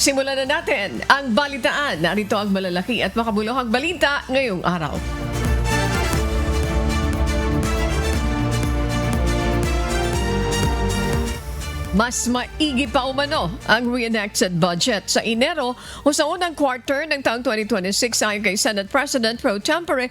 Simulan na natin ang balitaan. Narito ang malalaki at makabuluhang balita ngayong araw. Mas maigi pa umano ang reenacted budget sa Enero o sa unang quarter ng taong 2026 ayon kay Senate President Pro Tempore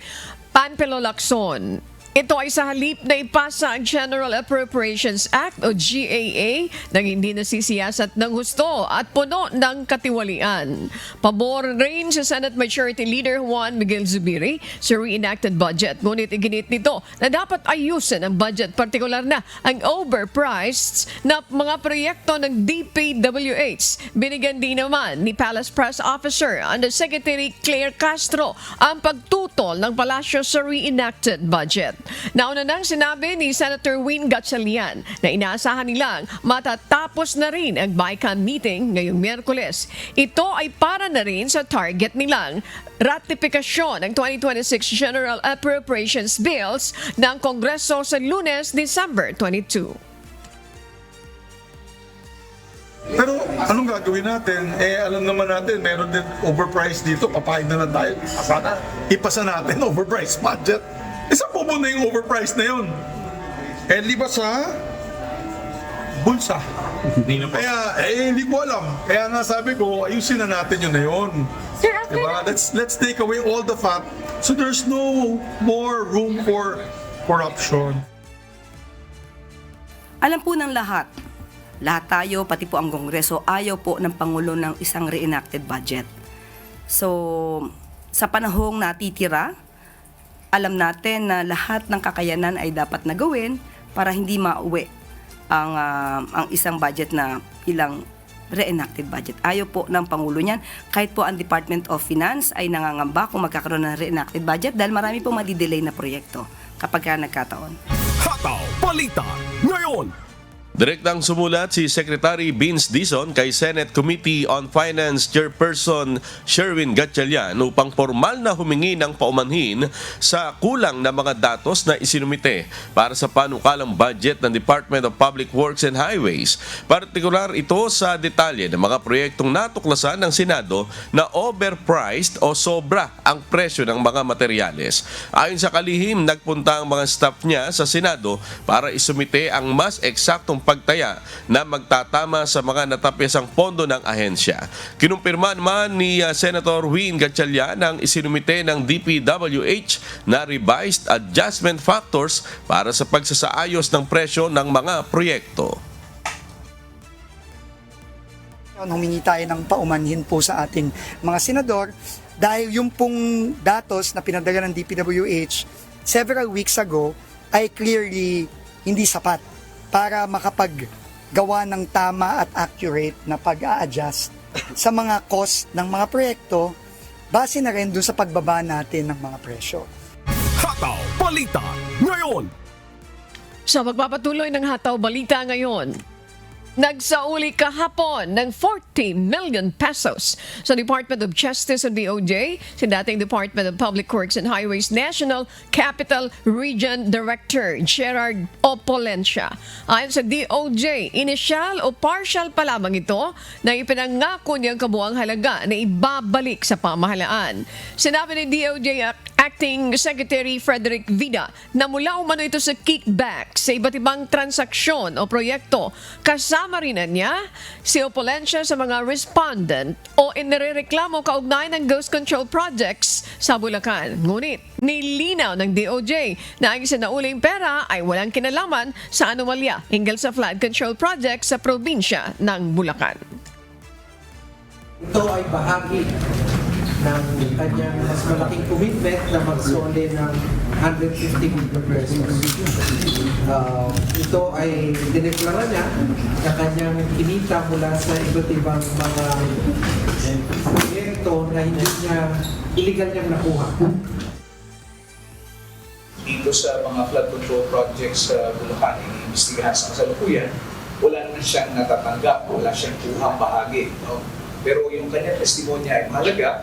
Panfilo Lacson. Ito ay sa halip na ipasa ang General Appropriations Act o GAA nang hindi nasisiyasat ng husto at puno ng katiwalian. Pabor rin sa Senate Majority Leader Juan Miguel Zubiri sa reenacted budget. Ngunit iginit nito na dapat ayusin ang budget, partikular na ang overpriced na mga proyekto ng DPWH. Binigyan din naman ni Palace Press Officer Undersecretary Claire Castro ang pagtutol ng palasyo sa reenacted budget. Nauna nang sinabi ni Senator Win Gatchalian na inaasahan nilang matatapos na rin ang BICAM meeting ngayong Miyerkules. Ito ay para na rin sa target nilang ratifikasyon ng 2026 General Appropriations Bills ng Kongreso sa Lunes, December 22. Pero anong gagawin natin? Alam naman natin, meron din overpriced dito. Papayag na lang tayo. Sana ipasa natin overpriced budget. Isa po muna yung overpriced na yun. Di ba sa bulsa? Kaya, hindi ko alam. Kaya nga sabi ko, ayusin na natin yun na yun. Diba? Let's take away all the fat so there's no more room for corruption. Alam po ng lahat tayo, pati po ang Kongreso, ayaw po ng Pangulo ng isang reenacted budget. So, sa panahong natitira, alam natin na lahat ng kakayanan ay dapat na gawin para hindi mauwi ang isang budget na ilang reenacted budget. Ayaw po ng Pangulo niyan. Kahit po ang Department of Finance ay nangangamba kung magkakaroon ng reenacted budget dahil marami po madidelay na proyekto kapag nagkataon. Hataw Balita ngayon! Direktang sumulat si Secretary Vince Dizon kay Senate Committee on Finance Chairperson Sherwin Gatchalian upang formal na humingi ng paumanhin sa kulang na mga datos na isinumite para sa panukalang budget ng Department of Public Works and Highways. Partikular ito sa detalye ng mga proyektong natuklasan ng Senado na overpriced o sobra ang presyo ng mga materyales. Ayon sa kalihim, nagpunta ang mga staff niya sa Senado para isumite ang mas eksaktong pagtaya na magtatama sa mga natapyasang pondo ng ahensya. Kinumpirma naman ni Senator Win Gatchalian ang isinumite ng DPWH na revised adjustment factors para sa pagsasaayos ng presyo ng mga proyekto. Humingi tayo ng paumanhin po sa ating mga senador dahil yung pong datos na pinadala ng DPWH several weeks ago ay clearly hindi sapat para makapaggawa ng tama at accurate na pag-a-adjust sa mga cost ng mga proyekto base na rin dun sa pagbaba natin ng mga presyo. Hataw Balita ngayon! Sa magpapatuloy ng Hataw Balita ngayon, nagsauli kahapon ng 40 million pesos sa Department of Justice and DOJ si dating Department of Public Works and Highways National Capital Region Director Gerard Opolencia. Ayon sa DOJ, inisyal o partial pa lamang ito na ipinangako niyang kabuang halaga na ibabalik sa pamahalaan. Sinabi ni DOJ Acting Secretary Frederick Vida na mula umano ito sa kickback sa iba't ibang transaksyon o proyekto. Kasama rin na niya si Opolencia sa mga respondent o inirereklamo kaugnay ng ghost control projects sa Bulacan. Ngunit nilinaw ng DOJ na ang isinauling pera ay walang kinalaman sa anomalya hinggil sa flood control project sa probinsya ng Bulacan. Ito ay bahagi ng kanyang mas malaking commitment na magsoli ng 150 million pesos. Ito ay dineklara niya na kanyang kinita mula sa iba't ibang mga proyekto na hindi niya illegal niyang nakuha. Dito sa mga flood control projects sa Bulacan, iniimbestigahan sa kasalukuyan, wala na siyang natatanggap, wala siyang kuhang bahagi. Pero yung kanyang testimonya ay mahalaga.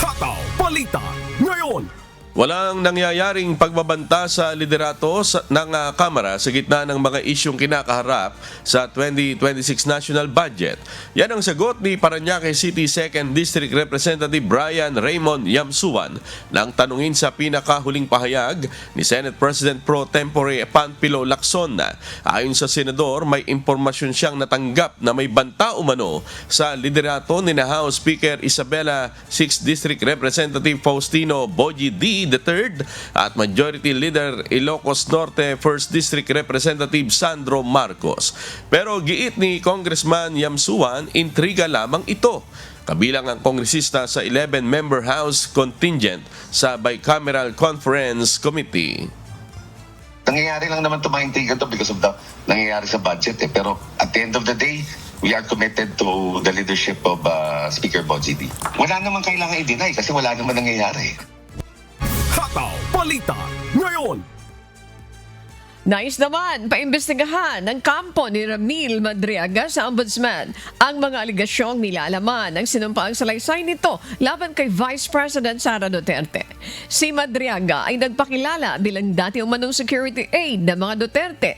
Hataw Balita ngayon! Walang nangyayaring pagbabanta sa liderato ng Kamara sa gitna ng mga isyong kinakaharap sa 2026 national budget. Yan ang sagot ni Parañaque City 2nd District Representative Brian Raymond Yamsuan nang tanungin sa pinakahuling pahayag ni Senate President Pro Tempore Panfilo Lacson. Ayon sa senador, may impormasyon siyang natanggap na may banta umano sa liderato ni House Speaker Isabela 6th District Representative Faustino Boji D. III at Majority Leader Ilocos Norte 1st District Representative Sandro Marcos. Pero giit ni Congressman Yamsuan, intriga lamang ito. Kabilang ang kongresista sa 11-member House contingent sa Bicameral Conference Committee. Nangyayari lang naman mga intriga to because of the nangyayari sa budget. Pero at the end of the day, we are committed to the leadership of Speaker Boji D. Wala naman kailangan i-deny kasi wala naman nangyayari. Hataw Balita ngayon. Nais naman paimbestigahan ng kampo ni Ramil Madriaga sa Ombudsman ang mga aligasyong nilalaman ng sinumpaang salaysay nito laban kay Vice President Sara Duterte. Si Madriaga ay nagpakilala bilang dati umanong security aide ng mga Duterte.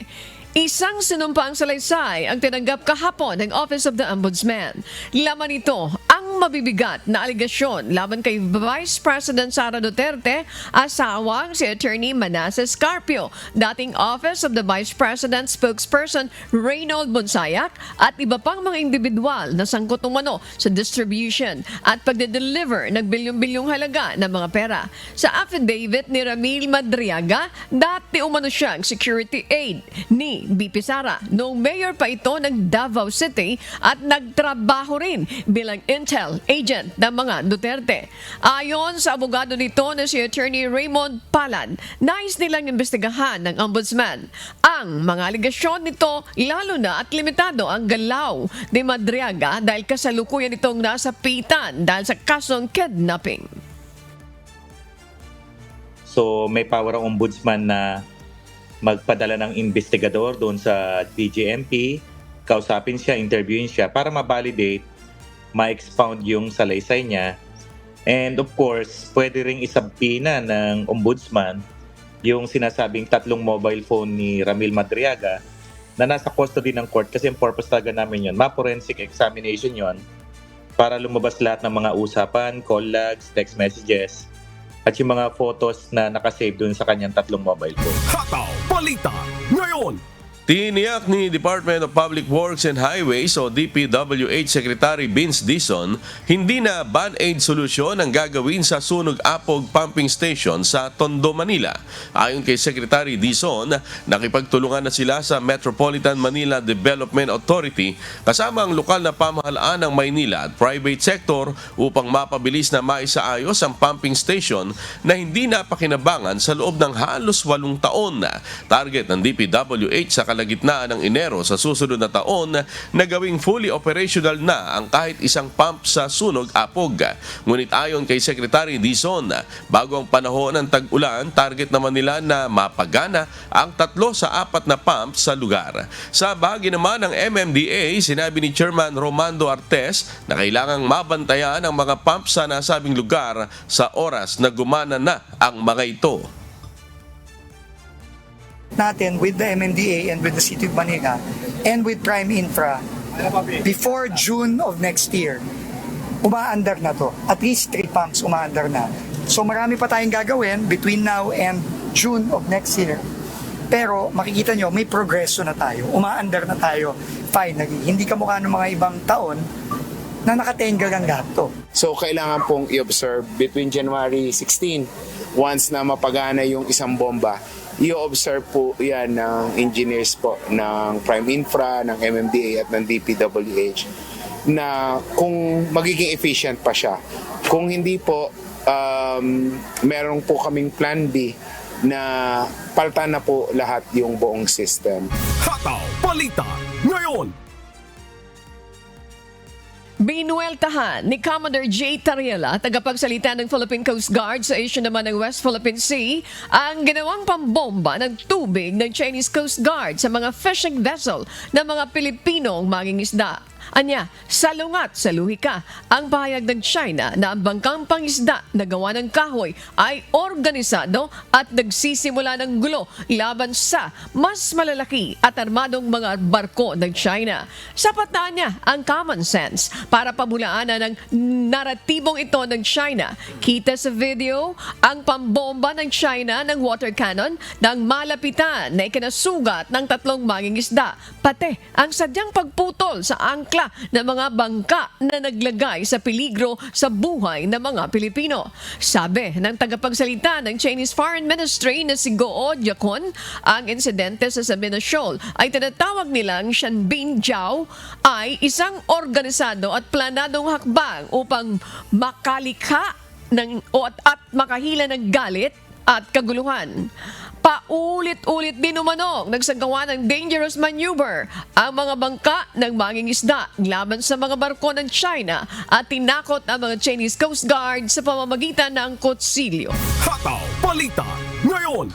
Isang sinumpaang salaysay ang tinanggap kahapon ng Office of the Ombudsman. Laman nito ang mabibigat na aligasyon laban kay Vice President Sara Duterte, asawang si Attorney Manasseh Carpio, dating Office of the Vice President spokesperson Reynold Bonsayak at iba pang mga individual na sangkot umano sa distribution at pagde-deliver ng bilyong-bilyong halaga ng mga pera. Sa affidavit ni Ramil Madriaga, dati umano siyang security aide ni BP Sara noong mayor pa ito ng Davao City at nagtrabaho rin bilang intel agent ng mga Duterte. Ayon sa abogado nito na si Attorney Raymond Palad, nais nilang imbestigahan ng Ombudsman ang mga aligasyon nito, lalo na at limitado ang galaw ni Madriaga dahil kasalukuyan itong nasa pitan dahil sa kasong kidnapping. So may power ang ombudsman na magpadala ng investigador doon sa DGMP, kausapin siya, interviewin siya para ma-validate, ma-expound yung salaysay niya. And of course, pwede ring isabpina ng ombudsman yung sinasabing 3 mobile phone ni Ramil Madriaga na nasa custody ng court kasi yung purpose talaga namin yun. Ma-forensic examination yun para lumabas lahat ng mga usapan, call logs, text messages, at yung mga photos na nakasave dun sa kanyang 3 mobile phone. Hataw Balita ngayon. Tiniyak ni Department of Public Works and Highways o DPWH Secretary Vince Dizon, hindi na band-aid solusyon ang gagawin sa Sunog Apog Pumping Station sa Tondo, Manila. Ayon kay Secretary Dizon, nakipagtulungan na sila sa Metropolitan Manila Development Authority kasama ang lokal na pamahalaan ng Maynila at private sector upang mapabilis na maisaayos ang pumping station na hindi napakinabangan sa loob ng halos 8 taon. Target ng DPWH sa kalagitnaan ng Enero sa susunod na taon na gawing fully operational na ang kahit isang pump sa Sunog Apog. Ngunit ayon kay Secretary Dizon, bago ang panahon ng tag-ulan, target naman nila na mapagana ang 3 sa 4 na pump sa lugar. Sa bahagi naman ng MMDA, sinabi ni Chairman Romando Artes na kailangang mabantayan ang mga pump sa nasabing lugar sa oras na gumana na ang mga ito. Natin with the MMDA and with the City of Manila and with Prime Infra before June of next year, umaandar na to. At least 3 pumps umaandar na. So marami pa tayong gagawin between now and June of next year. Pero makikita nyo, may progreso na tayo. Umaandar na tayo finally. Hindi kamukha ng mga ibang taon na nakatengal ang lahat to. So kailangan pong i-observe between January 16, once na mapagana yung isang bomba, i-observe po yan ng engineers po ng Prime Infra, ng MMDA at ng DPWH na kung magiging efficient pa siya. Kung hindi po, meron po kaming plan B na palitan na po lahat yung buong system. Hataw Balita ngayon. Binueltahan ni Commodore J. Tariela, tagapagsalita ng Philippine Coast Guard sa issue naman ng West Philippine Sea, ang ginawang pambomba ng tubig ng Chinese Coast Guard sa mga fishing vessel ng mga Pilipinong mangingisda. Anya, salungat sa luhika ang pahayag ng China na ang bangkang pangisda na gawa ng kahoy ay organisado at nagsisimula ng gulo laban sa mas malalaki at armadong mga barko ng China. Sapat na niya ang common sense para pabulaanan ng naratibong ito ng China. Kita sa video ang pambomba ng China ng water cannon ng malapitan na ikinasugat ng 3 mangingisda, pati ang sadyang pagputol sa angkla ng mga bangka na naglagay sa peligro sa buhay ng mga Pilipino. Sabi ng tagapagsalita ng Chinese Foreign Ministry na si Guo Jiakun, ang insidente sa Sabina Shoal ay tinatawag nilang Shanbin Jiao ay isang organisado at planadong hakbang upang makalikha at makahila ng galit at kaguluhan. Paulit-ulit din umano nagsagawa ng dangerous maneuver ang mga bangka ng mangingisda laban sa mga barko ng China at tinakot ang mga Chinese Coast Guard sa pamamagitan ng kutsilyo. Hataw Balita ngayon.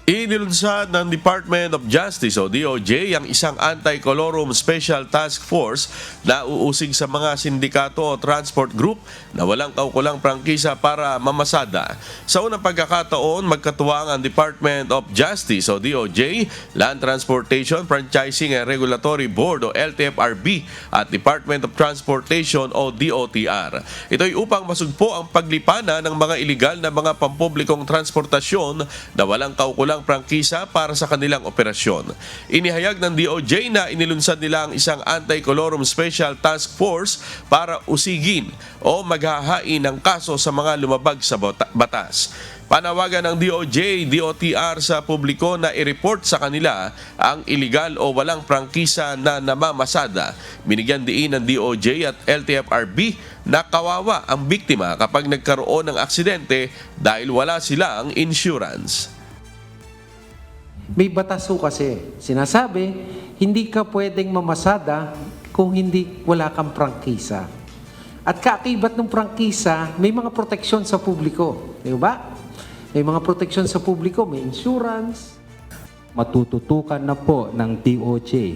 Inilunsad ng Department of Justice o DOJ ang isang anti-colorum special task force na uusig sa mga sindikato o transport group na walang kaukulang prangkisa para mamasada. Sa unang pagkakataon, magkatuwang ang Department of Justice o DOJ, Land Transportation, Franchising and Regulatory Board o LTFRB at Department of Transportation o DOTR. Ito'y upang masugpo ang paglipana ng mga iligal na mga pampublikong transportasyon na walang kaukulang prangkisa para sa kanilang operasyon. Inihayag ng DOJ na inilunsad nila ang isang anti-colorum special task force para usigin o maghahain ng kaso sa mga lumabag sa batas. Panawagan ng DOJ, DOTR sa publiko na i-report sa kanila ang iligal o walang prangkisa na namamasada. Binigyan diin ng DOJ at LTFRB na kawawa ang biktima kapag nagkaroon ng aksidente dahil wala silang insurance. May batas ho kasi. Sinasabi, hindi ka pwedeng mamasada kung wala kang prangkisa. At kaakibat ng prangkisa, may mga proteksyon sa publiko. Di ba? May mga proteksyon sa publiko, may insurance. Matututukan na po ng DOJ,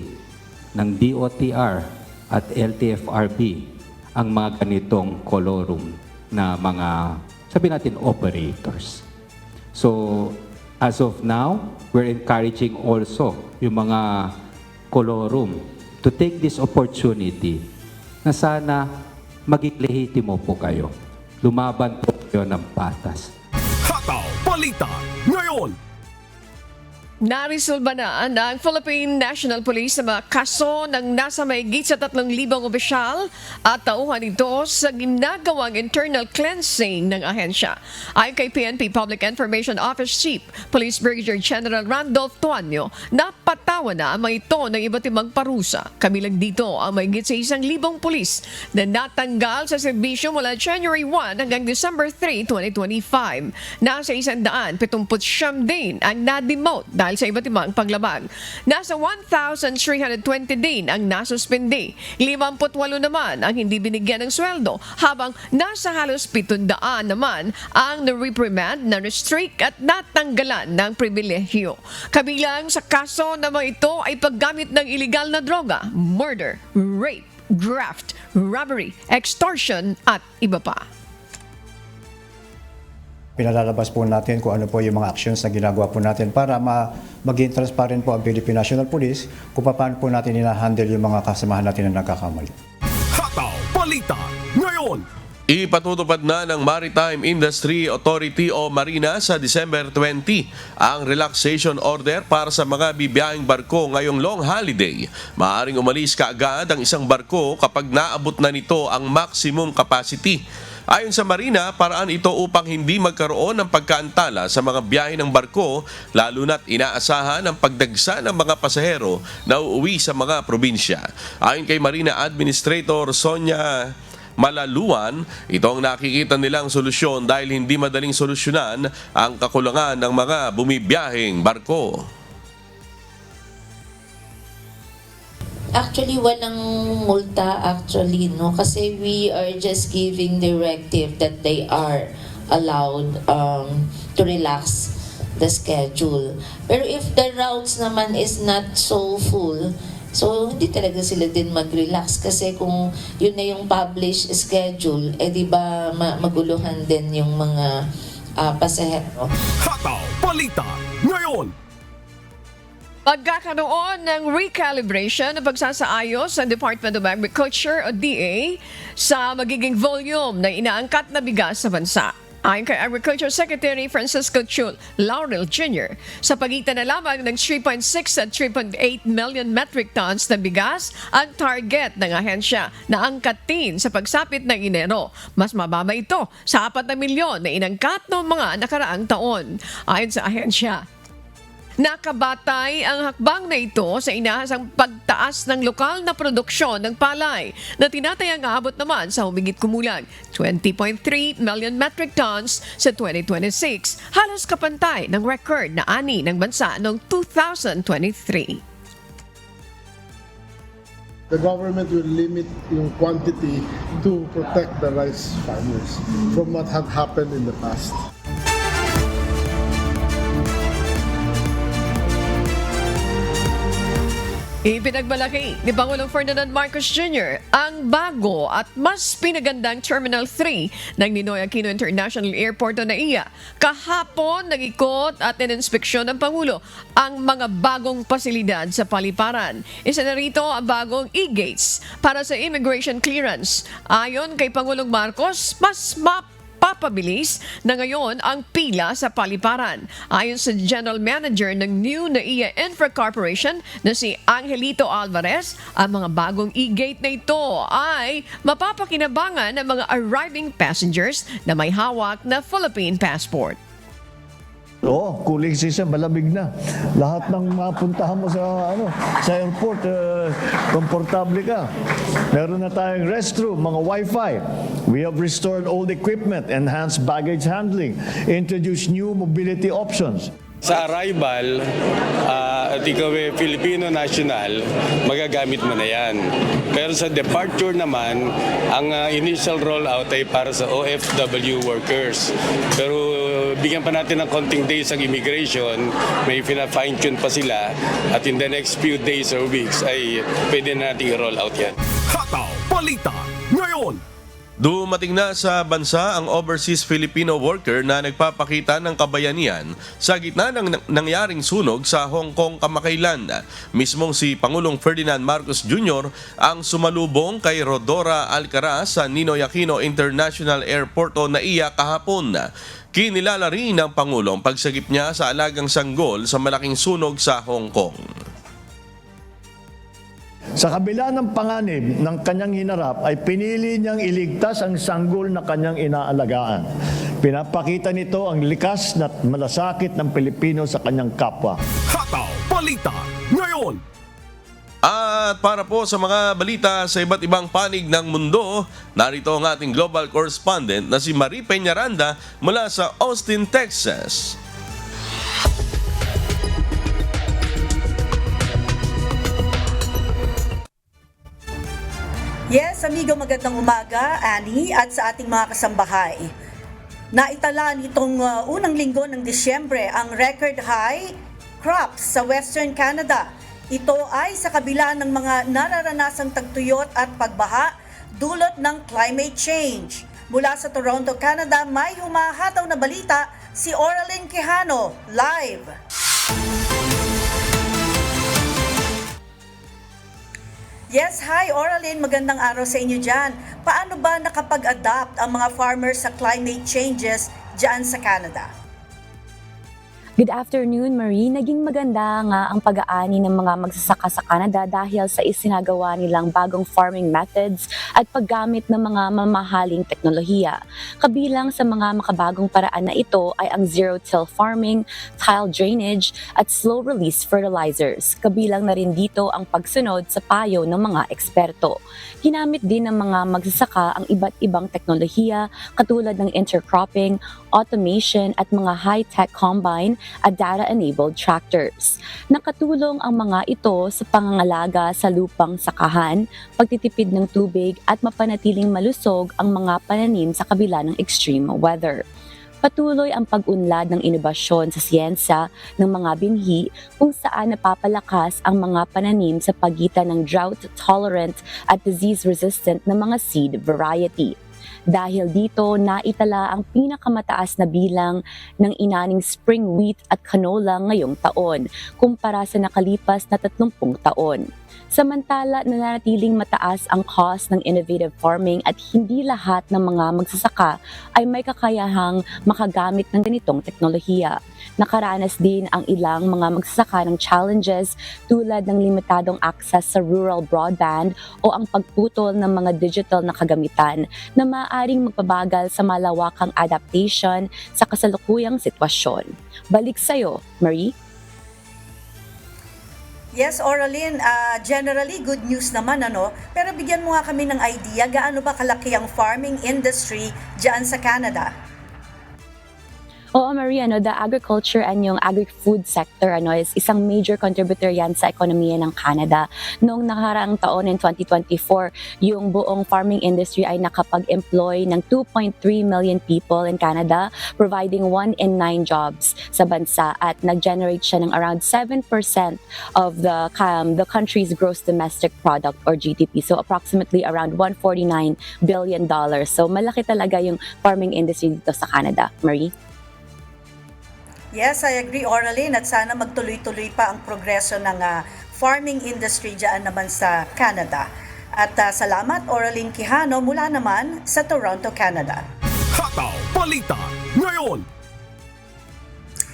ng DOTR at LTFRB ang mga ganitong colorum na mga, sabihin natin, operators. So, as of now, we're encouraging also yung mga colorum to take this opportunity na sana maging lehitimo po kayo. Lumaban po kayo ng patas. Hataw Balita ngayon. Narisolba na ng Philippine National Police sa mga kaso ng nasa mahigit sa 3,000 opisyal at tauhan ito sa ginagawang internal cleansing ng ahensya. Ayon kay PNP Public Information Office Chief Police Brigadier General Randolph Tuanyo, napatawa na ang mga ito ng iba't ibang parusa. Kabilang dito ang mahigit sa 1,000 pulis na natanggal sa serbisyo mula January 1 hanggang December 3, 2025. Nasa 179 din ang na-demote dahil sa iba't ibang paglabag. Nasa 1,320 din ang nasuspindi. 58 naman ang hindi binigyan ng sweldo, habang nasa halos 700 naman ang na-reprimand, na-restrict at natanggalan ng pribilehyo. Kabilang sa kaso na mga ito ay paggamit ng iligal na droga, murder, rape, graft, robbery, extortion at iba pa. Pinalalabas po natin kung ano po yung mga actions na ginagawa po natin para maging transparent po ang Philippine National Police kung paano po natin ina-handle yung mga kasamahan natin na nagkakamali. Hataw Balita ngayon. Ipatutupad na ng Maritime Industry Authority o Marina sa December 20 ang relaxation order para sa mga bibiyahing barko ngayong long holiday. Maaaring umalis kaagad ang isang barko kapag naabot na nito ang maximum capacity. Ayon sa Marina, paraan ito upang hindi magkaroon ng pagkaantala sa mga biyahe ng barko, lalo na't inaasahan ang pagdagsa ng mga pasahero na uuwi sa mga probinsya. Ayon kay Marina Administrator Sonia Malaluan, ito ang nakikita nilang solusyon dahil hindi madaling solusyonan ang kakulangan ng mga bumibiyaheng barko. Actually, walang multa actually, no? Kasi we are just giving directive that they are allowed to relax the schedule. Pero if the routes naman is not so full, So, hindi talaga sila din mag-relax kasi kung yun na yung published schedule, di ba maguluhan din yung mga pasahero. Hataw Balita ngayon. Pagkakaroon ng recalibration na pagsasaayos ng Department of Agriculture o DA sa magiging volume na inaangkat na bigas sa bansa. Ayon kay Agriculture Secretary Francisco Chul Laurel Jr., sa pagitan na lamang ng 3.6 at 3.8 million metric tons na bigas ang target ng ahensya na angkatin sa pagsapit ng Enero. Mas mababa ito sa 4 na milyon na inangkat noong mga nakaraang taon. Ayon sa ahensya, nakabatay ang hakbang na ito sa inahasang pagtaas ng lokal na produksyon ng palay na tinatayang aabot naman sa humigit kumulang 20.3 million metric tons sa 2026, halos kapantay ng record na ani ng bansa noong 2023. The government will limit yung quantity to protect the rice farmers from what had happened in the past. Ipinagmalaki ni Pangulong Ferdinand Marcos Jr. ang bago at mas pinagandang Terminal 3 ng Ninoy Aquino International Airport o NAIA. Kahapon, nag-ikot at ininspeksyon ng Pangulo ang mga bagong pasilidad sa paliparan. Isa na rito ang bagong e-gates para sa immigration clearance. Ayon kay Pangulong Marcos, mas papabilis na ngayon ang pila sa paliparan. Ayon sa General Manager ng New NAIA Infra Corporation na si Angelito Alvarez, ang mga bagong e-gate na ito ay mapapakinabangan ng mga arriving passengers na may hawak na Philippine passport. Oo, cooling system, malamig na. Lahat ng mapuntahan mo sa airport, komportable ka. Meron na tayong restroom, mga wifi. We have restored old equipment, enhanced baggage handling, introduced new mobility options. Sa arrival, at ikaw ay Filipino national, magagamit mo na yan. Pero sa departure naman, ang initial rollout ay para sa OFW workers. Pero bigyan pa natin ng konting days ang immigration, may fine-tune pa sila, at in the next few days or weeks ay pwede na natin i-roll out yan. Hataw Balita ngayon. Dumating na sa bansa ang overseas Filipino worker na nagpapakita ng kabayanihan sa gitna ng nangyaring sunog sa Hong Kong kamakailan. Mismong si Pangulong Ferdinand Marcos Jr. ang sumalubong kay Rodora Alcaraz sa Ninoy Aquino International Airport o NAIA kahapon. Kinilala rin ng Pangulong pagsagip niya sa alagang sanggol sa malaking sunog sa Hong Kong. Sa kabila ng panganib ng kanyang hinarap ay pinili niyang iligtas ang sanggol na kanyang inaalagaan. Pinapakita nito ang likas na malasakit ng Pilipino sa kanyang kapwa. Hataw Balita ngayon. At para po sa mga balita sa iba't ibang panig ng mundo, narito ang ating global correspondent na si Marie Peñaranda mula sa Austin, Texas. Yes, amigo, magandang umaga, Annie, at sa ating mga kasambahay. Naitala nitong unang linggo ng Disyembre ang record high crops sa Western Canada. Ito ay sa kabila ng mga nararanasang tagtuyot at pagbaha dulot ng climate change. Mula sa Toronto, Canada, may humahataw na balita si Oraline Quijano, live. Yes, hi Oraline, magandang araw sa inyo dyan. Paano ba nakapag-adapt ang mga farmers sa climate changes dyan sa Canada? Good afternoon, Marie. Naging maganda nga ang pag-aani ng mga magsasaka sa Canada dahil sa isinagawa nilang bagong farming methods at paggamit ng mga mamahaling teknolohiya. Kabilang sa mga makabagong paraan na ito ay ang zero-till farming, tile drainage at slow-release fertilizers. Kabilang na rin dito ang pagsunod sa payo ng mga eksperto. Ginamit din ng mga magsasaka ang iba't ibang teknolohiya katulad ng intercropping, automation at mga high-tech combine at data-enabled tractors. Nakatulong ang mga ito sa pangangalaga sa lupang sakahan, pagtitipid ng tubig at mapanatiling malusog ang mga pananim sa kabila ng extreme weather. Patuloy ang pag-unlad ng inobasyon sa siyensya ng mga binhi kung saan napapalakas ang mga pananim sa pagitan ng drought-tolerant at disease-resistant na mga seed variety. Dahil dito, naitala ang pinakamataas na bilang ng inaning spring wheat at canola ngayong taon kumpara sa nakalipas na 30 taon. Samantala, nananatiling mataas ang cost ng innovative farming at hindi lahat ng mga magsasaka ay may kakayahang makagamit ng ganitong teknolohiya. Nakaranas din ang ilang mga magsasaka ng challenges tulad ng limitadong access sa rural broadband o ang pagputol ng mga digital na kagamitan na maaaring magpabagal sa malawakang adaptation sa kasalukuyang sitwasyon. Balik sa'yo, Marie. Yes, Oraline, generally good news naman pero bigyan mo nga kami ng idea gaano ba kalaki ang farming industry diyan sa Canada? Oo, Maria, the agriculture and yung agri-food sector is isang major contributor yan sa ekonomiya ng Canada. Noong nakaraang taon in 2024, yung buong farming industry ay nakapag-employ ng 2.3 million people in Canada, providing 1 in 9 jobs sa bansa at nag-generate siya ng around 7% of the country's gross domestic product or GDP. So approximately around $149 billion. So malaki talaga yung farming industry dito sa Canada. Marie? Yes, I agree, Oraline, at sana magtuloy-tuloy pa ang progreso ng farming industry dyan naman sa Canada. At salamat, Oraline Quijano, mula naman sa Toronto, Canada. Hataw Balita ngayon!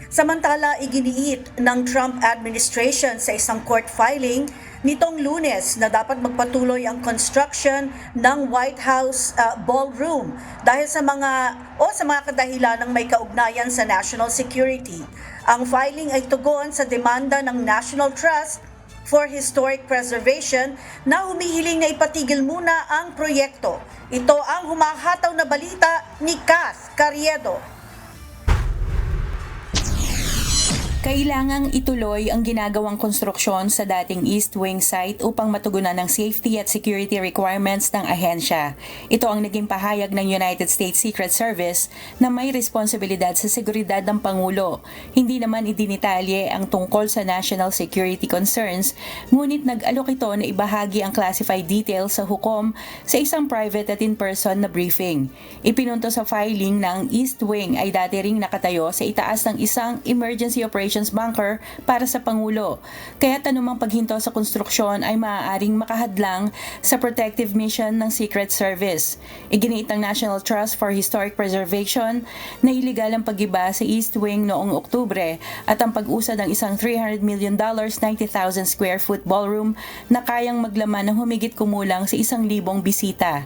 Samantala, iginiit ng Trump administration sa isang court filing nitong Lunes na dapat magpatuloy ang construction ng White House ballroom dahil sa mga kadahilan ng may kaugnayan sa national security. Ang filing ay tugon sa demanda ng National Trust for Historic Preservation na humihiling na ipatigil muna ang proyekto. Ito ang humahataw na balita ni Kath Carriedo. Kailangang ituloy ang ginagawang konstruksyon sa dating East Wing site upang matugunan ng safety at security requirements ng ahensya. Ito ang naging pahayag ng United States Secret Service na may responsibilidad sa seguridad ng Pangulo. Hindi naman idinitalye ang tungkol sa national security concerns, ngunit nag-alok ito na ibahagi ang classified details sa hukom sa isang private at in-person na briefing. Ipinunto sa filing na ang East Wing ay dati ring nakatayo sa itaas ng isang emergency operations bunker para sa Pangulo. Kaya anumang paghinto sa konstruksyon ay maaaring makahadlang sa protective mission ng Secret Service. Iginiit ng National Trust for Historic Preservation na iligal ang pag-iba sa East Wing noong Oktubre at ang pag-usad ng isang $300 million 90,000 square foot ballroom na kayang maglaman ng humigit kumulang sa 1,000 bisita.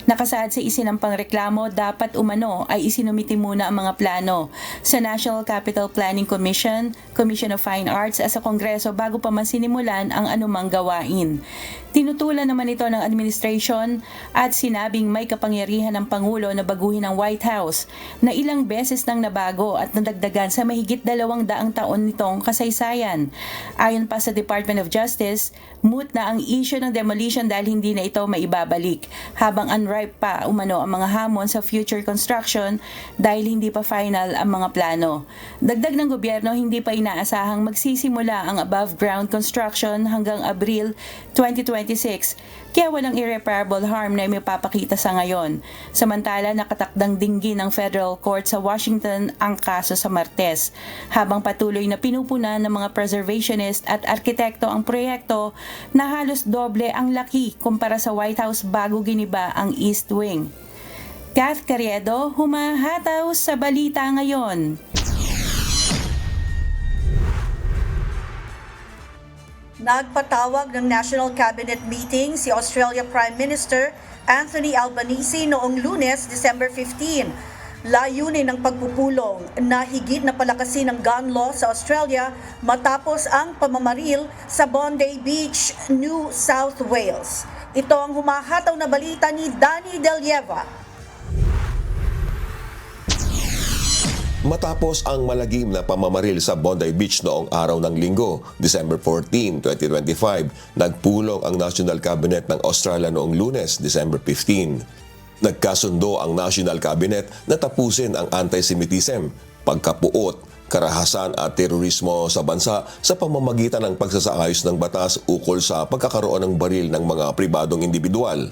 Nakasaad sa isinampang reklamo, dapat umano ay isinumiti muna ang mga plano sa National Capital Planning Commission, Commission of Fine Arts at sa Kongreso bago pa man sinimulan ang anumang gawain. Tinutulan naman ito ng administration at sinabing may kapangyarihan ng Pangulo na baguhin ang White House na ilang beses nang nabago at nadagdagan sa mahigit 200 taon nitong kasaysayan. Ayon pa sa Department of Justice, moot na ang issue ng demolition dahil hindi na ito maibabalik, habang unripe pa umano ang mga hamon sa future construction dahil hindi pa final ang mga plano. Dagdag ng gobyerno, hindi pa inaasahang magsisimula ang above-ground construction hanggang Abril 2026, kaya walang irreparable harm na mapapakita sa ngayon. Samantala, nakatakdang dinggin ng Federal Court sa Washington ang kaso sa Martes, habang patuloy na pinupunan ng mga preservationist at arkitekto ang proyekto na halos doble ang laki kumpara sa White House bago giniba ang East Wing. Kath Carriedo, humahataw sa balita ngayon. Nagpatawag ng National Cabinet Meeting si Australia Prime Minister Anthony Albanese noong Lunes, December 15. Layunin ng pagpupulong na higit na palakasin ang gun law sa Australia matapos ang pamamaril sa Bondi Beach, New South Wales. Ito ang humahataw na balita ni Danny Delieva. Matapos ang malagim na pamamaril sa Bondi Beach noong araw ng Linggo, December 14, 2025, nagpulong ang National Cabinet ng Australia noong Lunes, December 15. Nagkasundo ang National Cabinet na tapusin ang antisemitism, pagkapuot, karahasan at terorismo sa bansa sa pamamagitan ng pagsasaayos ng batas ukol sa pagkakaroon ng baril ng mga pribadong individual.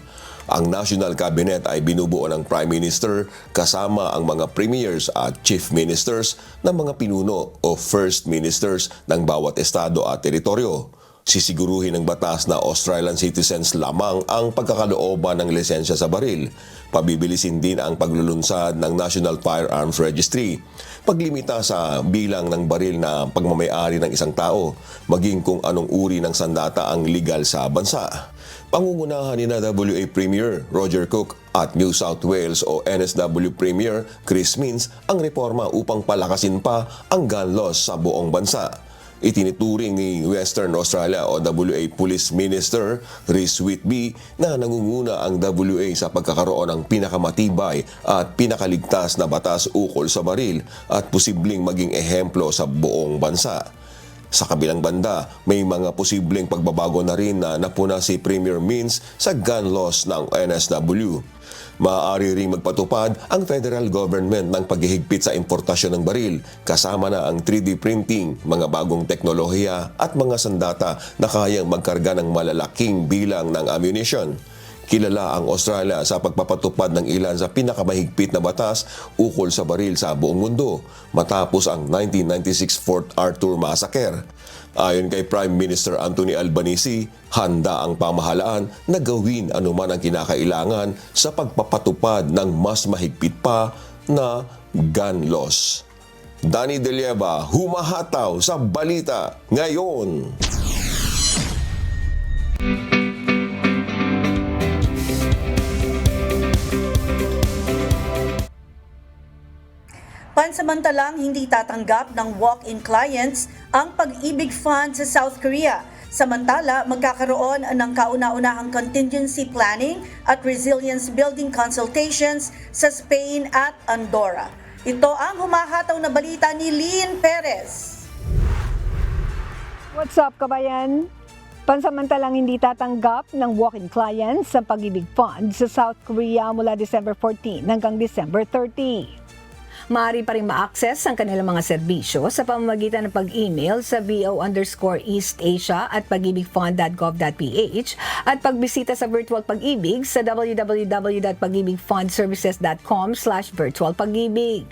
Ang National Cabinet ay binubuo ng Prime Minister kasama ang mga premiers at chief ministers ng mga pinuno o first ministers ng bawat estado at teritoryo. Sisiguruhin ng batas na Australian citizens lamang ang pagkakalooban ng lisensya sa baril. Pabibilisin din ang paglulunsad ng National Firearms Registry. Paglimita sa bilang ng baril na pagmamayari ng isang tao, maging kung anong uri ng sandata ang legal sa bansa. Pangungunahan ni WA Premier Roger Cook at New South Wales o NSW Premier Chris Minns ang reforma upang palakasin pa ang gun laws sa buong bansa. Itinituring ni Western Australia o WA Police Minister Rhys Whitby na nangunguna ang WA sa pagkakaroon ng pinakamatibay at pinakaligtas na batas ukol sa baril at posibleng maging ehemplo sa buong bansa. Sa kabilang banda, may mga posibleng pagbabago na rin na napuna si Premier Minns sa gun laws ng NSW. Maaari ring magpatupad ang federal government ng paghihigpit sa importasyon ng baril, kasama na ang 3D printing, mga bagong teknolohiya at mga sandata na kayang magkarga ng malalaking bilang ng ammunition. Kilala ang Australia sa pagpapatupad ng ilan sa pinakamahigpit na batas ukol sa baril sa buong mundo matapos ang 1996 Fort Arthur Massacre. Ayon kay Prime Minister Anthony Albanese, handa ang pamahalaan na gawin anuman ang kinakailangan sa pagpapatupad ng mas mahigpit pa na gun laws. Danny De Lieva, humahataw sa balita ngayon. Pansamantalang hindi tatanggap ng walk-in clients ang Pag-ibig Fund sa South Korea. Samantala, magkakaroon ng kauna-unahang contingency planning at resilience building consultations sa Spain at Andorra. Ito ang humahataw na balita ni Lynn Perez. What's up, kabayan? Pansamantalang hindi tatanggap ng walk-in clients sa Pag-ibig Fund sa South Korea mula December 14 hanggang December 30. Maaari pa rin ma-access ang kanilang mga serbisyo sa pamamagitan ng pag-email sa VO_East Asia at pagibigfund.gov.ph at pagbisita sa virtual pag-ibig sa www.pagibigfundservices.com/virtualpag-ibig.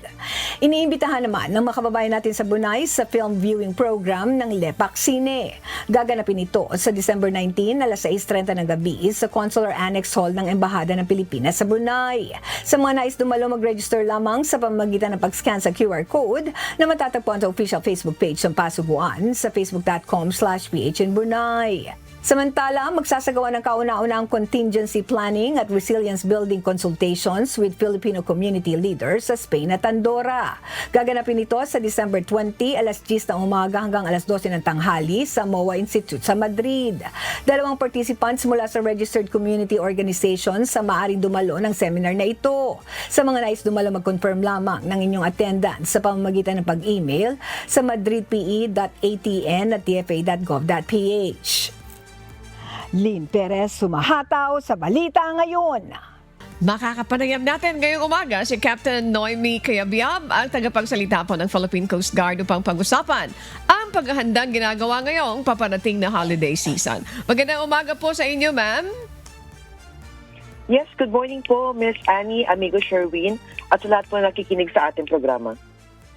Iniimbitahan naman ng mga kababayan natin sa Brunei sa film viewing program ng Lepak Cine. Gaganapin ito sa December 19, alas 6:30 ng gabi sa Consular Annex Hall ng Embahada ng Pilipinas sa Brunei. Sa mga nais dumalo, mag-register lamang sa pamamagitan ng pag-scan sa QR code na matatagpuan sa official Facebook page ng Pasubuan sa facebook.com/PHNBrunei. Samantala, magsasagawa ng kauna-unahang contingency planning at resilience building consultations with Filipino community leaders sa Spain at Andorra. Gaganapin ito sa December 20, alas 10 ng umaga hanggang alas 12 ng tanghali sa MOA Institute sa Madrid. 2 participants mula sa registered community organizations sa maaaring dumalo ng seminar na ito. Sa mga nais dumalo, mag-confirm lamang ng inyong attendance sa pamamagitan ng pag-email sa madridpe.atn@tfa.gov.ph. Lynn Perez, humahataw sa balita ngayon. Makakapanayam natin ngayong umaga si Captain Noemi Cayabyab, ang tagapagsalita po ng Philippine Coast Guard upang pag-usapan ang paghahandang ginagawa ngayong paparating na holiday season. Magandang umaga po sa inyo, ma'am. Yes, good morning po, Miss Annie, amigo Sherwin, at sa lahat po nakikinig sa ating programa.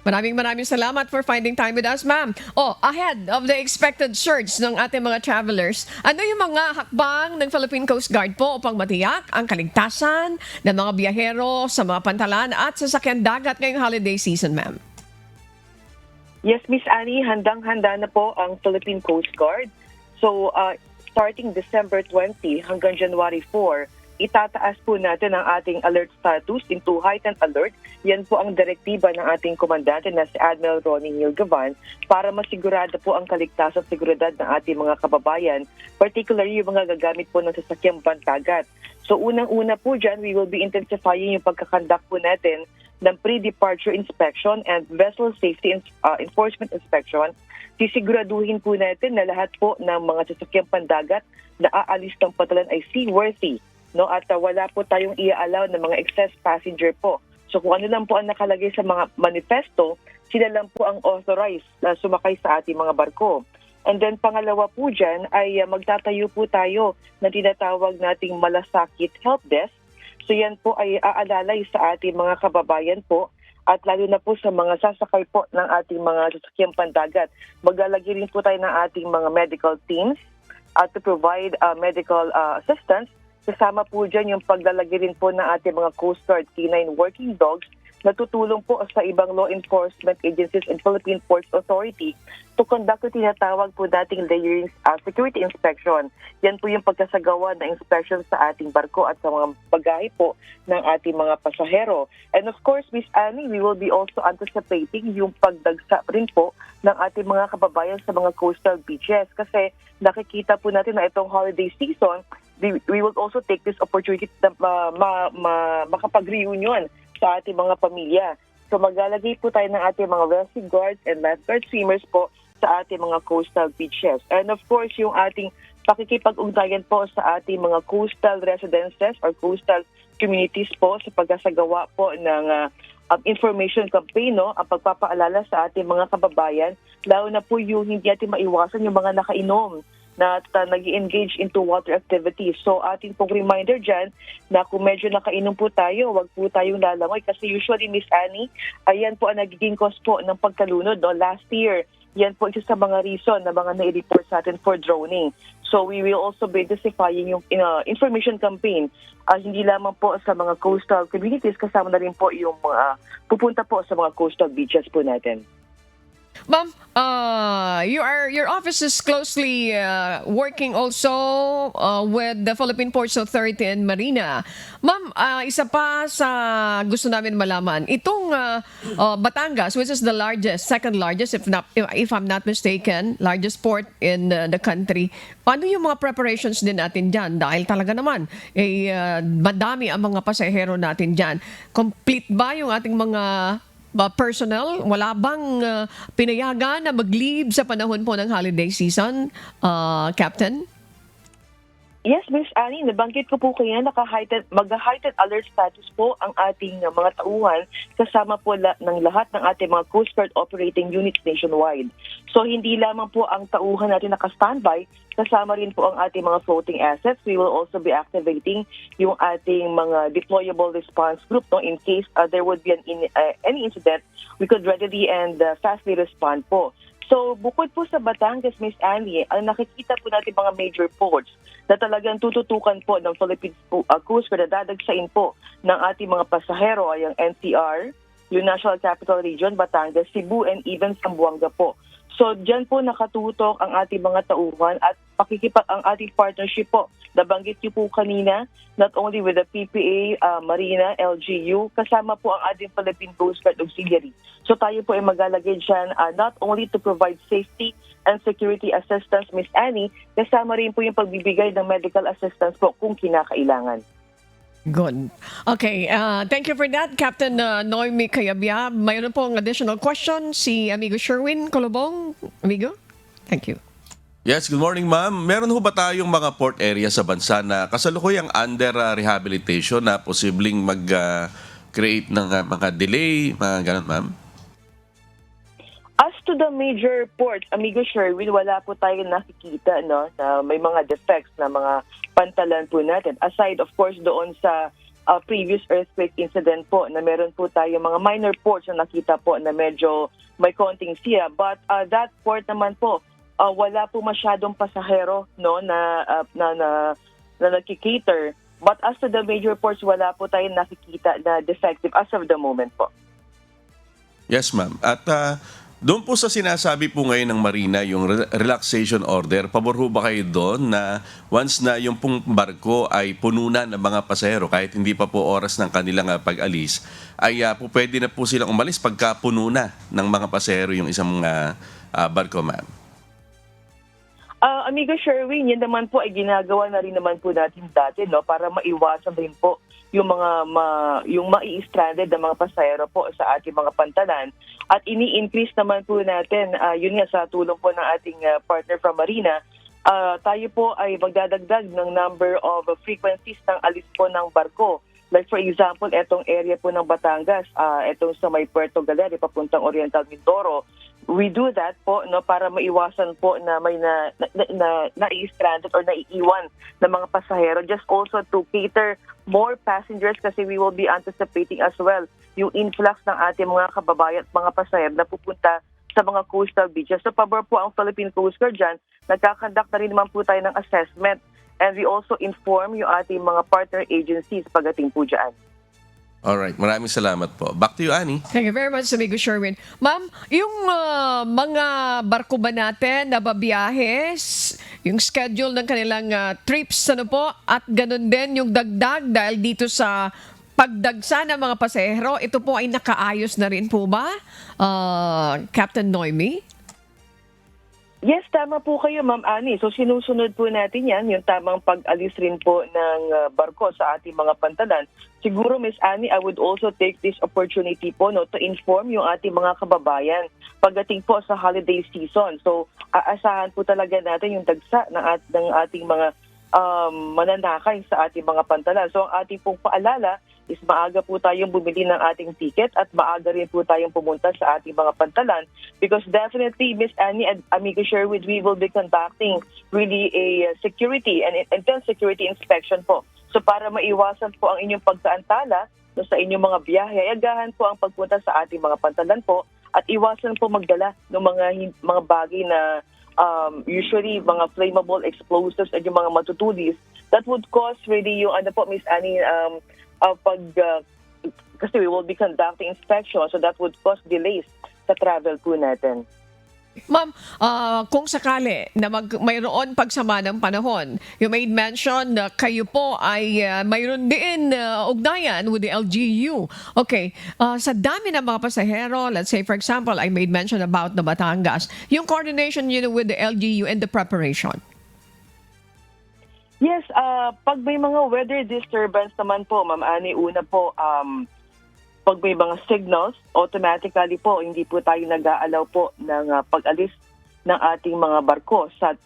Maraming salamat for finding time with us, ma'am. Ahead of the expected surge ng ating mga travelers, ano yung mga hakbang ng Philippine Coast Guard po upang matiyak ang kaligtasan ng mga biyahero sa mga pantalan at sasakyan dagat ngayong holiday season, ma'am? Yes, Miss Annie, handang-handa na po ang Philippine Coast Guard. So, starting December 20 hanggang January 4, itataas po natin ang ating alert status into heightened alert. Yan po ang direktiba ng ating komandante na si Admiral Ronnie Neil Gavan para masigurado po ang kaligtasan at seguridad ng ating mga kababayan, particularly yung mga gagamit po ng sasakyang pandagat. So unang-una po dyan, we will be intensifying yung pagkakandak po natin ng pre-departure inspection and vessel safety enforcement inspection. Sisiguraduhin po natin na lahat po ng mga sasakyang pandagat na aalis ng patalan ay seaworthy. no, at wala po tayong i-allow ng mga excess passenger po. So kung ano lang po ang nakalagay sa mga manifesto, sila lang po ang authorized na sumakay sa ating mga barko. And then pangalawa po dyan ay magtatayo po tayo na tinatawag nating malasakit help desk. So yan po ay aalalay sa ating mga kababayan po at lalo na po sa mga sasakay po ng ating mga sasakyang pandagat. Maglalagay rin po tayo ng ating mga medical teams to provide medical assistance. Kasama po dyan yung paglalagay rin po ng ating mga Coast Guard K9 working dogs na tutulong po sa ibang law enforcement agencies and Philippine Ports Authority to conduct yung tinatawag po dating layering security inspection. Yan po yung pagkasagawa na inspection sa ating barko at sa mga bagahe po ng ating mga pasahero. And of course, Miss Annie, we will be also anticipating yung pagdagsa rin po ng ating mga kababayan sa mga coastal beaches kasi nakikita po natin na itong holiday season, we will also take this opportunity na makapag-reunion sa ating mga pamilya. So maglalagay po tayo ng ating mga rescue guards and lifeguard swimmers po sa ating mga coastal beaches. And of course, yung ating pakikipag-ugnayan po sa ating mga coastal residences or coastal communities po sa pagkasagawa po ng information campaign, no, ang pagpapaalala sa ating mga kababayan, lalo na po yung hindi natin maiwasan yung mga nakainom na nag-engage into water activities. So ating pong reminder dyan na kung medyo nakainom po tayo, wag po tayong lalangoy kasi usually, Miss Annie, ayan po ang nagiging cause po ng pagkalunod. No? Last year, yan po isa sa mga reason na mga nai-report sa atin for drowning. So we will also be intensifying yung information campaign. Hindi lamang po sa mga coastal communities, kasama na rin po yung mga pupunta po sa mga coastal beaches po natin. Ma'am, your office is closely working also with the Philippine Ports Authority and Marina. Ma'am, isa pa sa gusto namin malaman, itong Batangas, which is the largest, second largest, if I'm not mistaken, largest port in the country, paano yung mga preparations din natin dyan? Dahil talaga naman, madami ang mga pasahero natin dyan. Complete ba yung ating mga personnel? Wala bang pinayagan na mag-leave sa panahon po ng holiday season, Captain? Yes, Miss Annie, nabanggit ko po kaya mag-heightened alert status po ang ating mga tauhan kasama po ng lahat ng ating mga Coast Guard operating units nationwide. So hindi lamang po ang tauhan natin naka-standby, kasama rin po ang ating mga floating assets. We will also be activating yung ating mga deployable response group, no, in case there would be any incident, we could readily and fastly respond po. So, bukod po sa Batangas, Miss Annie, ang nakikita po natin mga major ports na talagang tututukan po ng Philippine Coast Guard na dadagsain po ng ating mga pasahero ay ang NCR, yung National Capital Region, Batangas, Cebu, and even Zamboanga po. So, dyan po nakatutok ang ating mga tauhan at ang ating partnership po. Nabanggit niyo po kanina, not only with the PPA, Marina, LGU, kasama po ang ating Philippine Coast Guard Auxiliary. So tayo po ay maglalagay dyan not only to provide safety and security assistance, Miss Annie, kasama rin po yung pagbibigay ng medical assistance po kung kinakailangan. Good. Okay, thank you for that, Captain Noemi Cayabia. Mayroon pong additional question si Amigo Sherwin Colobong. Amigo? Thank you. Yes, good morning, ma'am. Meron ho ba tayong mga port area sa bansa na kasalukuyang under rehabilitation na posibleng mag-create ng mga delay, mga ganun, ma'am? As to the major ports, Amigo Sherwin, wala po tayong nakikita, no, na may mga defects na mga pantalan po natin. Aside, of course, doon sa previous earthquake incident po na meron po tayo mga minor ports na nakita po na medyo may konting siya. But that port naman po, wala po masyadong pasahero, no, na nagki-cater. But as to the major ports, wala po tayong nakikita na defective as of the moment po. Yes, ma'am. At doon po sa sinasabi po ngayon ng Marina, yung relaxation order, pabor ho ba kayo doon na once na yung pong barko ay puno na ng mga pasahero, kahit hindi pa po oras ng kanilang pag-alis, ay po pwede na po silang umalis pagka puno na ng mga pasahero yung isang barko, ma'am? Amigo Sherwin, yan naman po ay ginagawa na rin naman po natin dati, no, para maiwasan rin po yung yung mai-stranded na mga pasahero po sa ating mga pantalan. At ini-increase naman po natin, yun nga sa tulong po ng ating partner from Marina, tayo po ay magdadagdag ng number of frequencies ng alis po ng barko. Like for example, etong area po ng Batangas, etong sa may Puerto Galera, papuntang Oriental Mindoro, we do that po para maiwasan po na may nai-stranded or naiiwan na mga pasahero, just also to cater more passengers kasi we will be anticipating as well yung influx ng ating mga kababayan at mga pasahero na pupunta sa mga coastal beaches. So pabor po ang Philippine Coast Guard dyan, nagkakandak na rin naman po tayo ng assessment, and we also inform yung ating mga partner agencies pagdating po dyan. Alright, maraming salamat po. Back to you, Annie. Thank you very much, amigo Sherwin. Ma'am, yung mga barko ba natin na babiyahe, yung schedule ng kanilang trips, ano po, at ganun din yung dagdag dahil dito sa pagdagsa ng mga pasahero, ito po ay nakaayos na rin po ba, Captain Noemi? Yes, tama po kayo, Ma'am Annie. So sinusunod po natin yan, yung tamang pag-alis rin po ng barko sa ating mga pantalan. Siguro, Miss Annie, I would also take this opportunity po to inform yung ating mga kababayan pagdating po sa holiday season. So aasahan po talaga natin yung dagsa ng ating mga mananakay sa ating mga pantalan. So ang ating pong paalala is maaga po tayong bumili ng ating ticket at maaga rin po tayong pumunta sa ating mga pantalan, because definitely, Miss Annie and Amigo Sherwood, we will be conducting really a security and intense security inspection po. So para maiwasan po ang inyong pagkaantala sa inyong mga biyahe, agahan po ang pagpunta sa ating mga pantalan po at iwasan po magdala ng mga bagay na usually mga flammable explosives at yung mga matutulis that would cause really yung Miss Annie, kasi we will be conducting inspection, so that would cause delays sa travel po natin. Ma'am, kung sakali na mayroon pagsama ng panahon, you made mention na kayo po ay mayroon din ugnayan with the LGU. Okay, sa dami ng mga pasahero, let's say for example, I made mention about the Batangas, yung coordination with the LGU and the preparation. Yes, pag may mga weather disturbance naman po, Ma'am Annie, una po, pag may mga signals, automatically po, hindi po tayo nag-aalaw po ng pag-alis ng ating mga barko sa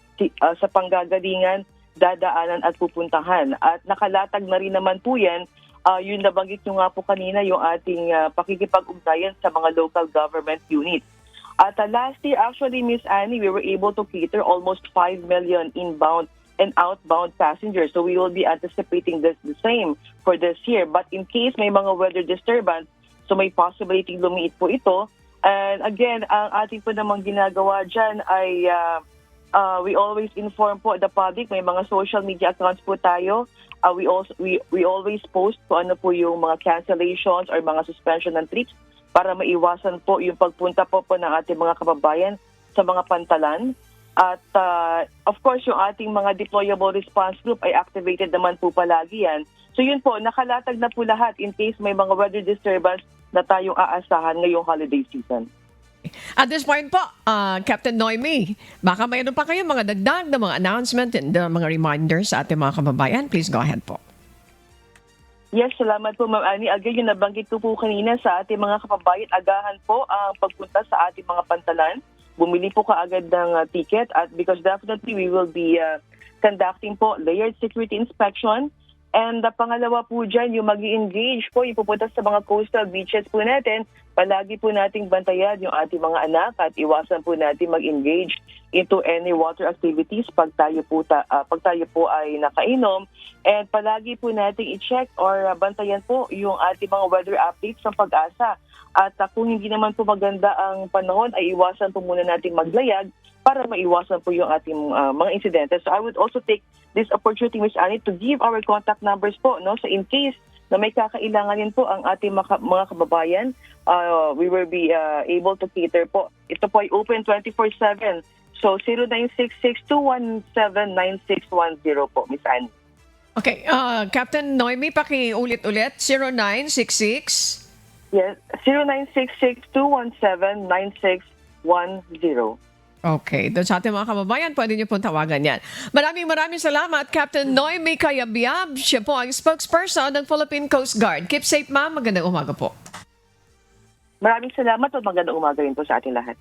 panggagalingan, dadaanan at pupuntahan. At nakalatag na rin naman po yan, yung nabanggit nyo nga po kanina, yung ating pakikipag-ugnayan sa mga local government units. At last year, actually, Miss Annie, we were able to cater almost 5 million inbound and outbound passengers. So we will be anticipating the same for this year. But in case may mga weather disturbance, so may possibility lumiit po ito. And again, ang ating po namang ginagawa dyan ay we always inform po the public. May mga social media accounts po tayo. We always post po ano po yung mga cancellations or mga suspension ng trips para maiwasan po yung pagpunta po ng ating mga kababayan sa mga pantalan. At of course, yung ating mga deployable response group ay activated naman po palagi yan. So yun po, nakalatag na po lahat in case may mga weather disturbance na tayong aasahan ngayong holiday season. At this point po, Captain Noemi, baka mayroon pa kayo mga dagdag na mga announcement and mga reminders sa ating mga kababayan. Please go ahead po. Yes, salamat po, Ma'am Annie. Again, yung nabanggit ko po kanina sa ating mga kababayan, agahan po ang pagpunta sa ating mga pantalan. Bumili po kaagad ng ticket at because definitely we will be conducting po layered security inspection. And pangalawa po dyan, yung mag-i-engage po, yung pupunta sa mga coastal beaches po natin, palagi po nating bantayan yung ating mga anak at iwasan po natin mag-engage into any water activities pag tayo po ay nakainom. And palagi po nating i-check or bantayan po yung ating mga weather updates ng Pag-asa. At kung hindi naman po maganda ang panahon, ay iwasan po muna nating maglayag para maiwasan po yung ating mga insidente. So I would also take this opportunity, Ms. Annie, to give our contact numbers po. So in case na may kakailanganin po ang ating mga kababayan, we will be able to cater po. Ito po ay open 24/7. So 0966-217-9610 po, Ms. Annie. Okay, Captain Noemi, paki-ulit-ulit, 0966... Yes, 0966-217-9610. Okay, doon sa ating mga kababayan, pwede niyo pong tawagan yan. Maraming salamat, Captain Noemi Cayabyab. Siya po ang spokesperson ng Philippine Coast Guard. Keep safe, ma'am. Magandang umaga po. Maraming salamat at magandang umaga rin po sa ating lahat.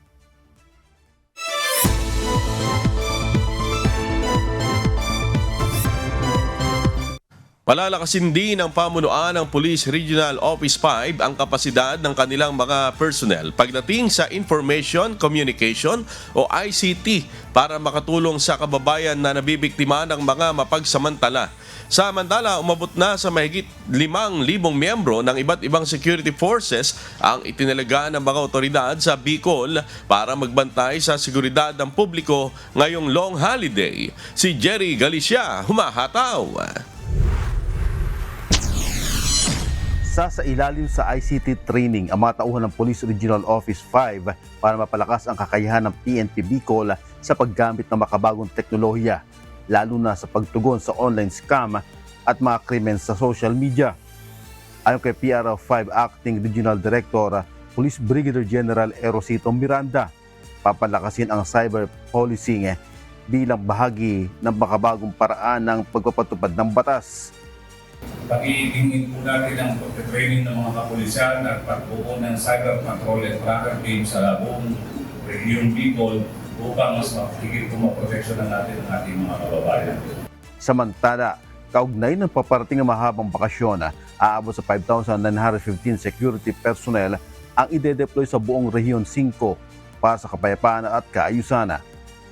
Palalakasin din ng pamunuan ng Police Regional Office 5 ang kapasidad ng kanilang mga personnel pagdating sa Information Communication o ICT para makatulong sa kababayan na nabibiktima ng mga mapagsamantala. Samantala, umabot na sa mahigit 5,000 miyembro ng iba't ibang security forces ang itinalaga ng mga otoridad sa Bicol para magbantay sa seguridad ng publiko ngayong long holiday. Si Jerry Galicia, humahataw. Sa ilalim sa ICT training ang mga tauhan ng Police Regional Office 5 para mapalakas ang kakayahan ng PNP Bicol sa paggamit ng makabagong teknolohiya, lalo na sa pagtugon sa online scam at mga krimen sa social media. Ayon kay PRO 5 Acting Regional Director, Police Brigadier General Erosito Miranda, papalakasin ang cyber policing bilang bahagi ng makabagong paraan ng pagpapatupad ng batas. Pag-iingin po natin ang pagka-training ng mga kapulisan at pagbuo ng cyber control and tracker team sa buong Region Bicol upang mas makikip po maproteksyon natin ang ating mga kababayan. Samantala, kaugnay ng paparating ng mahabang bakasyon, aabot sa 5,915 security personnel ang ide-deploy sa buong Rehiyon 5 para sa kapayapaan at kaayusan.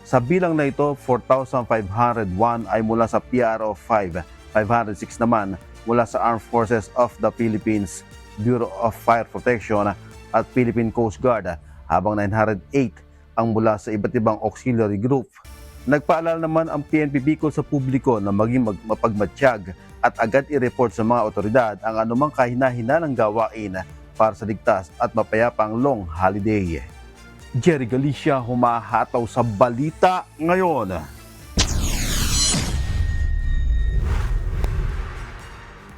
Sa bilang na ito, 4,501 ay mula sa PRO 5, 506 naman mula sa Armed Forces of the Philippines, Bureau of Fire Protection at Philippine Coast Guard, habang 908 ang mula sa iba't ibang auxiliary group. Nagpaalala naman ang PNP Bicol sa publiko na maging mapagmatsyag at agad i-report sa mga otoridad ang anumang kahina-hinalang gawain para sa ligtas at mapayapang long holiday. Jerry Galicia, humahataw sa balita ngayon.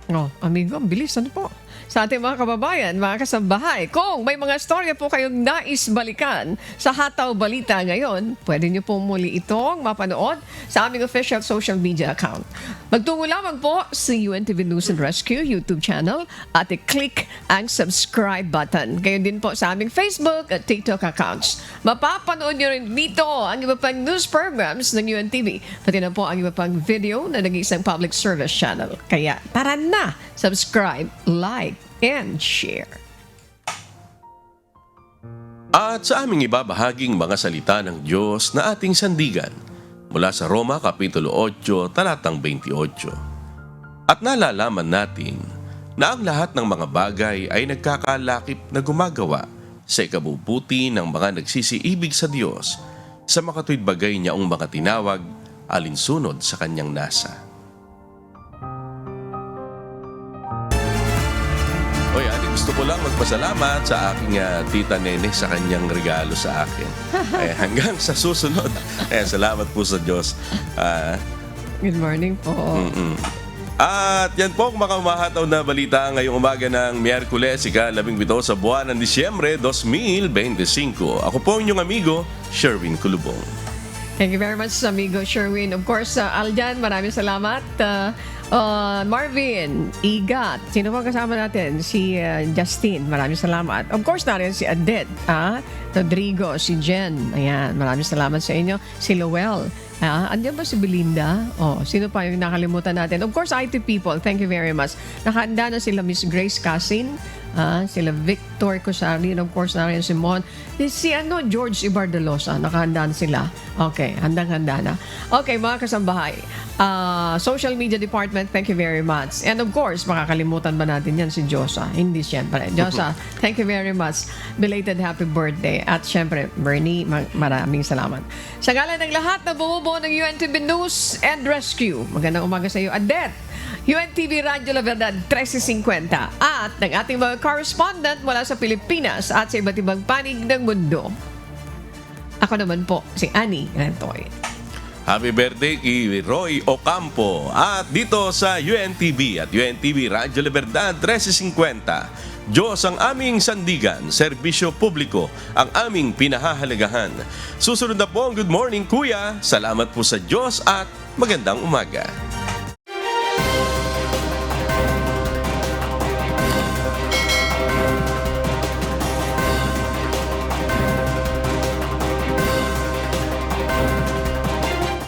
Oh, amigo, ang bilis. Ano po? Sa ating mga kababayan, mga kasambahay, kung may mga storya po kayong nais balikan sa Hataw Balita ngayon, pwede nyo po muli itong mapanood sa aming official social media account. Magtungo lamang po sa UNTV News and Rescue YouTube channel at i-click ang subscribe button. Gayon din po sa aming Facebook at TikTok accounts. Mapapanood nyo rin dito ang iba pang news programs ng UNTV, pati na po ang iba pang video na nag-iisang public service channel. Kaya tara na, subscribe, like, and share. At sa aming ibabahaging mga salita ng Diyos na ating sandigan mula sa Roma Kapitulo 8, talatang 28. At nalalaman natin na ang lahat ng mga bagay ay nagkakalakip na gumagawa sa ikabubuti ng mga nagsisiibig sa Diyos sa makatuwid bagay niyaong mga tinawag alinsunod sa kanyang nasa. Oy, gusto ko lang magpasalamat sa aking tita Nene sa kanyang regalo sa akin. Hanggang sa susunod. Salamat po sa Diyos. Good morning po. At yan po ang makamahataw na balita ngayong umaga ng Miyerkules, ika-17 sa buwan ng Disyembre 2025. Ako po inyong amigo, Sherwin Kulubong. Thank you very much, amigo Sherwin. Of course, Aljan, maraming salamat. Marvin, Igat, sino pa kasama natin? Si Justin, maraming salamat. Of course, narin si Adet, Rodrigo, si Jen, ayan, maraming salamat sa inyo. Si Lowell, andiyan ba si Belinda? Sino pa yung nakalimutan natin? Of course, IT people, thank you very much. Nakahanda na sila Miss Grace Casin, sila Victor Cosari, and of course narin si Mon. Si George Ibardalosa, nakahanda na sila. Okay, handang-handa na. Okay, mga kasambahay, social media department, thank you very much. And of course, makakalimutan ba natin yan si Josa? Hindi siyempre. Josa, thank you very much. Belated happy birthday. At siyempre, Bernie, maraming salamat. Sa ngalan ng lahat na bumubuo ng UNTV News and Rescue, magandang umaga sa iyo, Adet. UNTV Radyo La Verdad 1350 at ng ating mga correspondent mula sa Pilipinas at sa iba't ibang panig ng mundo. Ako naman po, si Annie Rentoy. Happy birthday kay Roy Ocampo. At dito sa UNTV at UNTV Radyo La Verdad 1350, Diyos ang aming sandigan, serbisyo publiko ang aming pinahahalagahan. Susunod na po ang Good Morning Kuya. Salamat po sa Diyos at magandang umaga.